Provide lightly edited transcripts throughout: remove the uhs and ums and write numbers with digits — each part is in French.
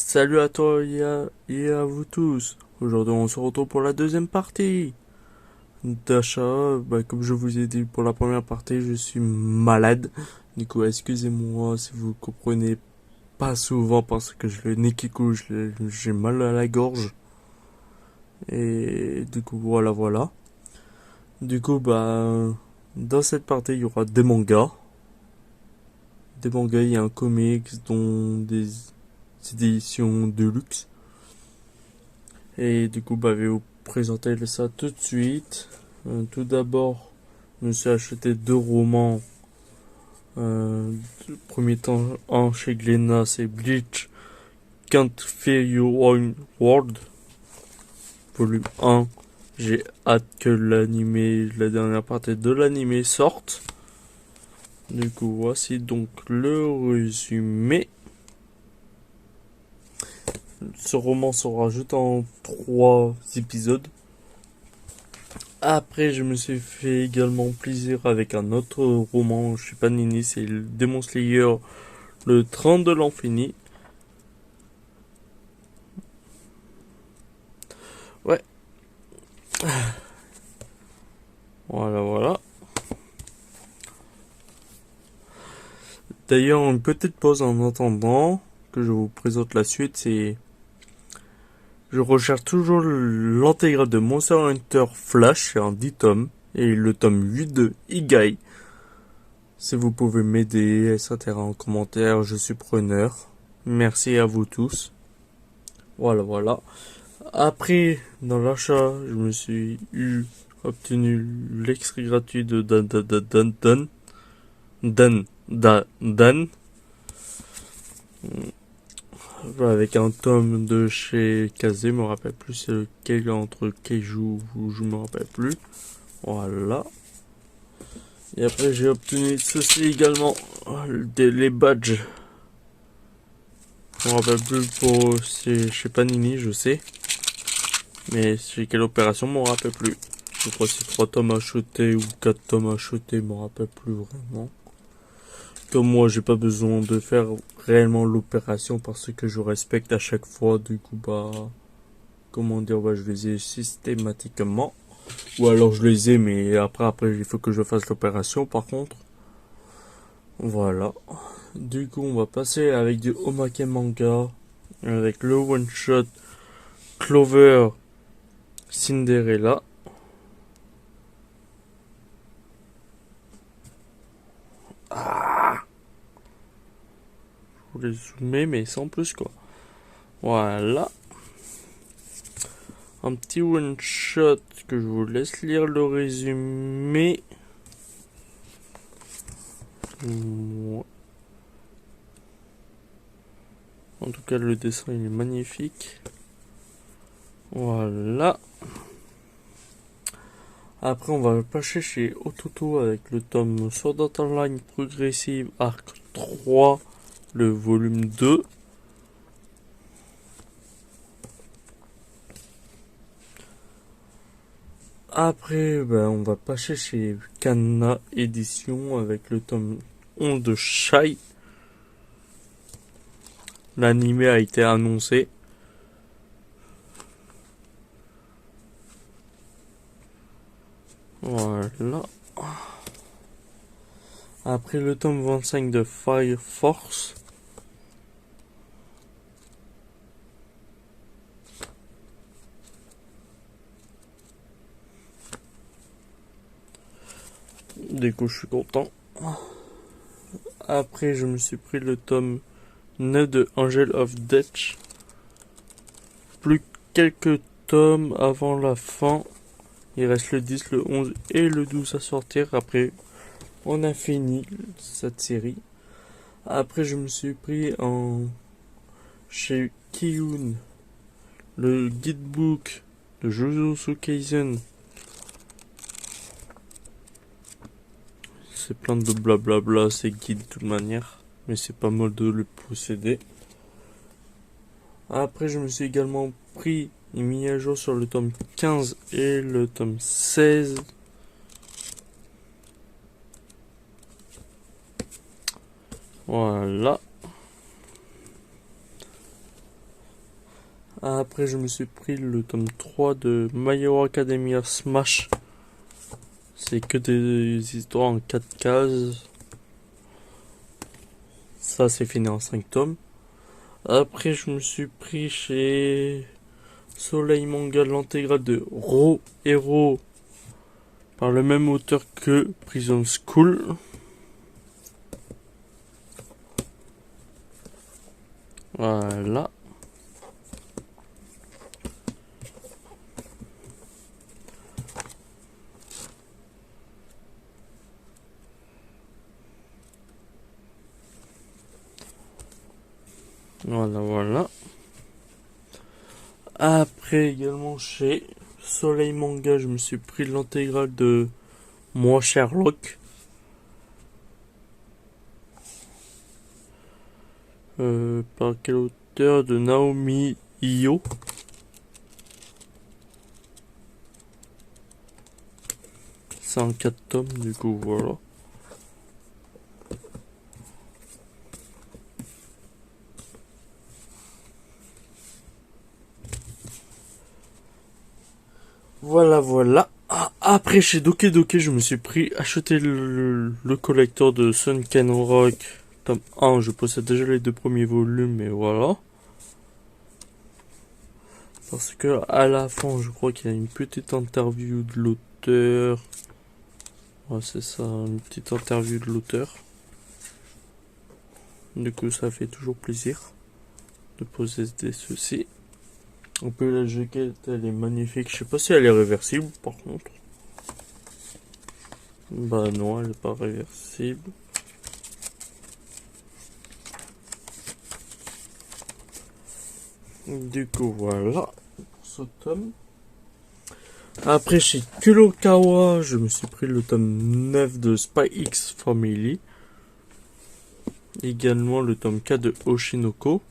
Salut à toi et à vous tous. Aujourd'hui, on se retrouve pour la deuxième partie d'achat. Comme je vous ai dit pour la première partie, je suis malade. Du coup, excusez-moi si vous comprenez pas souvent parce que je le nez qui coule, j'ai mal à la gorge. Et du coup, voilà. Du coup, dans cette partie, il y aura des mangas. Des mangas, il y a un comics, dont des éditions de luxe. Et du coup, je vais vous présenter ça tout de suite. Tout d'abord, je me suis acheté deux romans. Le premier temps un chez Glénat, c'est Bleach Can't Fear Your Own World, volume 1. J'ai hâte que la dernière partie de l'animé sorte. Du coup, voici donc le résumé. Ce roman sera juste en 3 épisodes. Après, je me suis fait également plaisir avec un autre roman chez Panini, c'est le Demon Slayer, le train de l'infini. Ouais, voilà. D'ailleurs, une petite pause en attendant que je vous présente la suite, c'est... Je recherche toujours l'intégrale de Monster Hunter Flash, c'est en 10 tomes, et le tome 8 de Igai. Si vous pouvez m'aider, etc. en commentaire, je suis preneur. Merci à vous tous. Voilà. Après, dans l'achat, je me suis obtenu l'extrait gratuit de Dan, avec un tome de chez Kazé, je me rappelle plus c'est lequel entre Keiju ou je me rappelle plus. Voilà. Et après, j'ai obtenu ceci également, les badges. Je me rappelle plus pour c'est chez Panini, je sais. Mais chez quelle opération, je me rappelle plus. Je crois que c'est 3 tomes achetés ou 4 tomes achetés, je me rappelle plus vraiment. Comme moi, j'ai pas besoin de faire réellement l'opération parce que je respecte à chaque fois. Du coup, comment dire, je les ai systématiquement. Ou alors je les ai, mais après, il faut que je fasse l'opération par contre. Voilà. Du coup, on va passer avec du Omake Manga. Avec le one shot Clover Cinderella. Je voulais zoomer, mais sans plus quoi. Voilà. Un petit one shot que je vous laisse lire le résumé. Ouais. En tout cas, le dessin il est magnifique. Voilà. Après, on va passer chez Ototo avec le tome Sword Art Online Progressive Arc 3, le volume 2. Après, on va passer chez Kana Édition avec le tome 11 de Shai. L'anime a été annoncé. Voilà. Après le tome 25 de Fire Force. Du coup, je suis content. Après, je me suis pris le tome 9 de Angel of Death. Plus quelques tomes avant la fin. Il reste le 10, le 11 et le 12 à sortir. Après, on a fini cette série. Après, je me suis pris chez Kiyun le guidebook de Jujutsu Kaisen. C'est plein de blablabla, c'est guide de toute manière. Mais c'est pas mal de le posséder. Après, je me suis également pris une mise à jour sur le tome 15 et le tome 16. Voilà. Après, je me suis pris le tome 3 de My Hero Academia Smash. C'est que des histoires en 4 cases. Ça, c'est fini en 5 tomes. Après, je me suis pris chez Soleil Manga l'intégrale de Ro Hero par le même auteur que Prison School. Voilà. Voilà. Après, également chez Soleil Manga, je me suis pris l'intégrale de Moi Sherlock. Par quel auteur? De Naomi Io. C'est en 4 tomes, du coup, voilà. Voilà. Après, chez Doké Doké, je me suis acheté le collector de Sunken Rock, tome 1. Je possède déjà les 2 premiers volumes, mais voilà. Parce que à la fin, je crois qu'il y a une petite interview de l'auteur. Ouais, c'est ça, une petite interview de l'auteur. Du coup, ça fait toujours plaisir de posséder ceci. Un peu la jaquette, elle est magnifique. Je sais pas si elle est réversible, par contre. Bah non, elle est pas réversible. Du coup, voilà pour ce tome. Après, chez Kurokawa, je me suis pris le tome 9 de Spy X Family. Également le tome 4 de Oshinoko.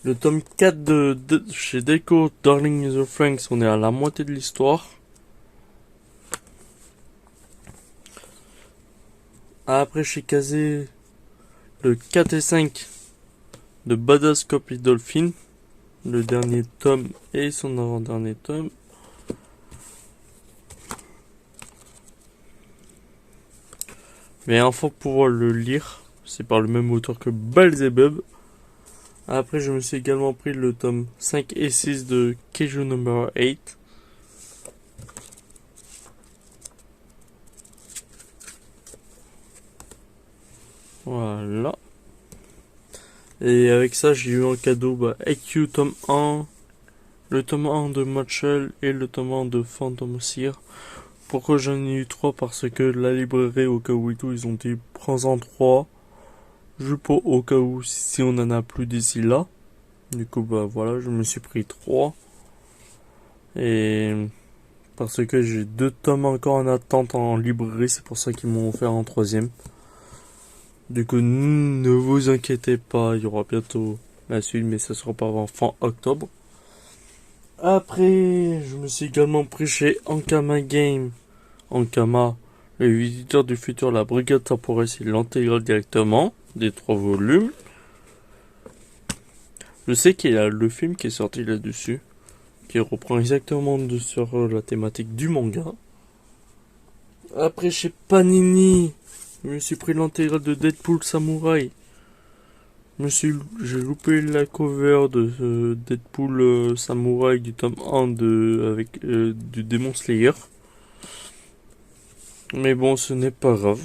Le tome 4 de chez Deco, Darling in the Franxx, on est à la moitié de l'histoire. Après, chez Kazé, le 4 et 5 de Badass Copy Dolphin. Le dernier tome et son avant-dernier tome. Mais enfin, pour pouvoir le lire, c'est par le même auteur que Belzebub. Après, je me suis également pris le tome 5 et 6 de Keiju Number 8. Voilà. Et avec ça, j'ai eu en cadeau IQ tome 1, le tome 1 de Matchel et le tome 1 de Phantom Seer. Pourquoi j'en ai eu 3? Parce que la librairie, au cas où et tout, ils ont dit prends-en 3. Je peux au cas où si on en a plus d'ici là. Du coup, voilà, je me suis pris 3. Et parce que j'ai 2 tomes encore en attente en librairie, c'est pour ça qu'ils m'ont offert un 3e. Du coup, ne vous inquiétez pas, il y aura bientôt la suite, mais ça sera pas avant fin octobre. Après, je me suis également pris chez Ankama Game. Ankama, le visiteur du futur, la brigade temporelle, c'est l'intégrale directement des 3 volumes. Je sais qu'il y a le film qui est sorti là-dessus, qui reprend exactement sur la thématique du manga. Après, chez Panini, je me suis pris l'intégrale de Deadpool Samurai. J'ai loupé la cover de Deadpool Samurai du tome 1 avec du Demon Slayer. Mais bon, ce n'est pas grave.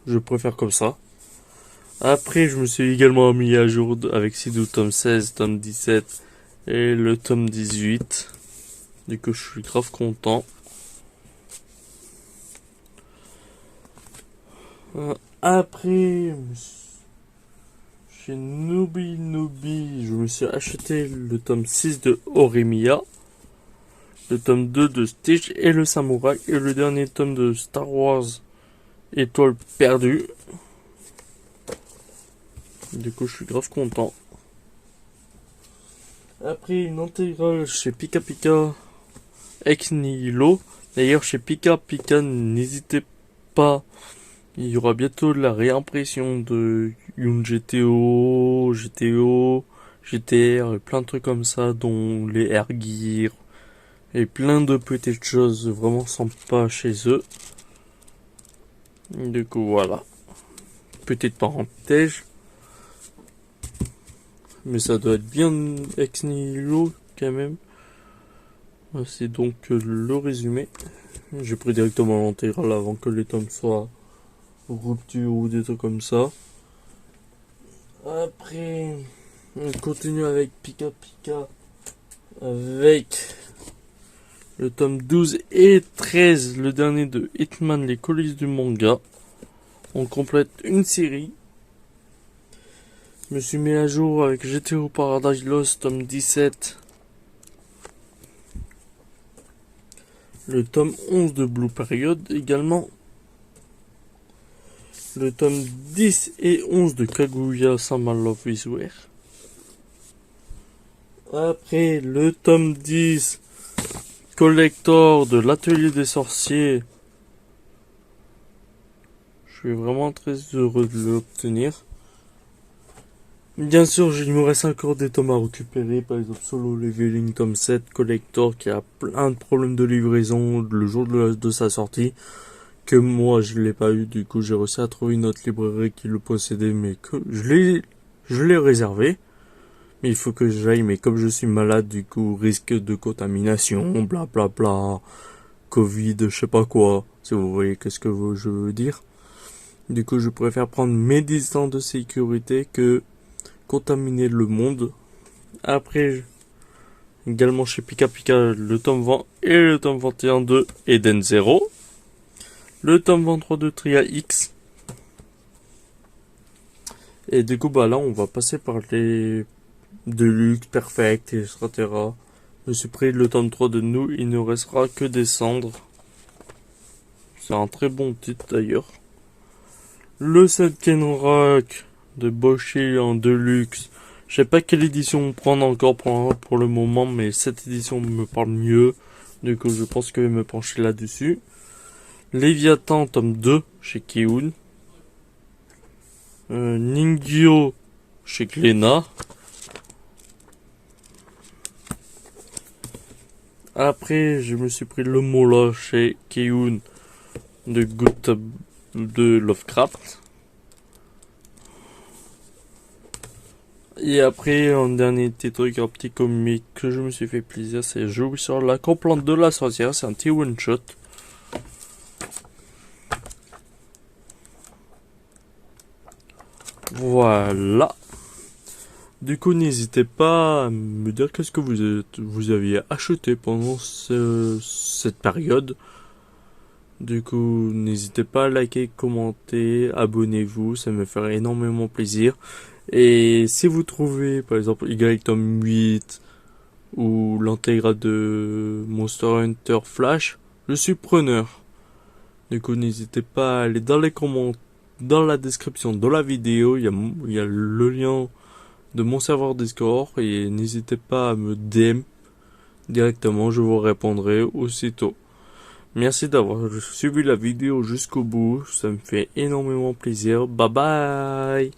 Je préfère comme ça. Après, je me suis également mis à jour avec Sidou tome 16, tome 17 et le tome 18. Du coup, je suis grave content. Après, chez Nobi, je me suis acheté le tome 6 de Oremiya, le tome 2 de Stitch et le Samouraï, et le dernier tome de Star Wars Étoile perdue. Du coup, je suis grave content. Après, une intégrale chez Pika Pika Ex Nihilo. D'ailleurs, chez Pika Pika, n'hésitez pas Il y aura bientôt la réimpression de Yoon GTO, GTR et plein de trucs comme ça, dont les Air Gear et plein de petites choses vraiment sympas chez eux. Du coup, voilà. Petite parenthèse. Mais ça doit être bien ex nihilo quand même. C'est donc le résumé. J'ai pris directement l'intégrale avant que les tomes soient rupture ou des trucs comme ça. Après, on continue avec Pika Pika avec le tome 12 et 13, le dernier de Hitman, les coulisses du manga. On complète une série. Je me suis mis à jour avec GTO Paradise Lost, tome 17. Le tome 11 de Blue Period également. Le tome 10 et 11 de Kaguya Sama Love is War. Après, le tome 10 collector de l'Atelier des Sorciers. Je suis vraiment très heureux de l'obtenir. Bien sûr, il me reste encore des tomes à récupérer, par exemple Solo Leveling tome 7 collector qui a plein de problèmes de livraison le jour de sa sortie. Que moi je l'ai pas eu, du coup j'ai réussi à trouver une autre librairie qui le possédait, mais que je l'ai réservé. Mais il faut que j'aille, mais comme je suis malade, du coup risque de contamination, bla bla bla, Covid, je sais pas quoi, si vous voyez qu'est-ce que je veux dire. Du coup je préfère prendre mes distances de sécurité que contaminer le monde. Après, également chez Pika Pika, le tome 20 et le tome 21 de Eden Zero. Le tome 23 de Tria X. Et du coup, bah là, on va passer par les Deluxe, Perfect, etc. Je me suis pris le tome 3 de Nous, il ne restera que des cendres. C'est un très bon titre d'ailleurs. Le Ken Rock de Boshi en Deluxe. Je sais pas quelle édition prendre encore pour le moment, mais cette édition me parle mieux. Du coup, je pense que je vais me pencher là-dessus. Léviathan, tome 2, chez Kiun. Ningyo, chez Glénat. Après, je me suis pris le Mola chez Kiun de de Lovecraft. Et après, un dernier petit truc, un petit comic que je me suis fait plaisir, c'est Jouer sur la complainte de la sorcière. C'est un petit one-shot. Voilà. Du coup, n'hésitez pas à me dire qu'est-ce que vous aviez acheté pendant cette période. Du coup, n'hésitez pas à liker, commenter, abonnez-vous, ça me ferait énormément plaisir. Et si vous trouvez, par exemple, Y tome 8 ou l'intégrale de Monster Hunter Flash, je suis preneur. Du coup, n'hésitez pas à aller dans les commentaires, dans la description de la vidéo, il y a le lien de mon serveur Discord et n'hésitez pas à me DM directement, je vous répondrai aussitôt. Merci d'avoir suivi la vidéo jusqu'au bout, ça me fait énormément plaisir. Bye bye.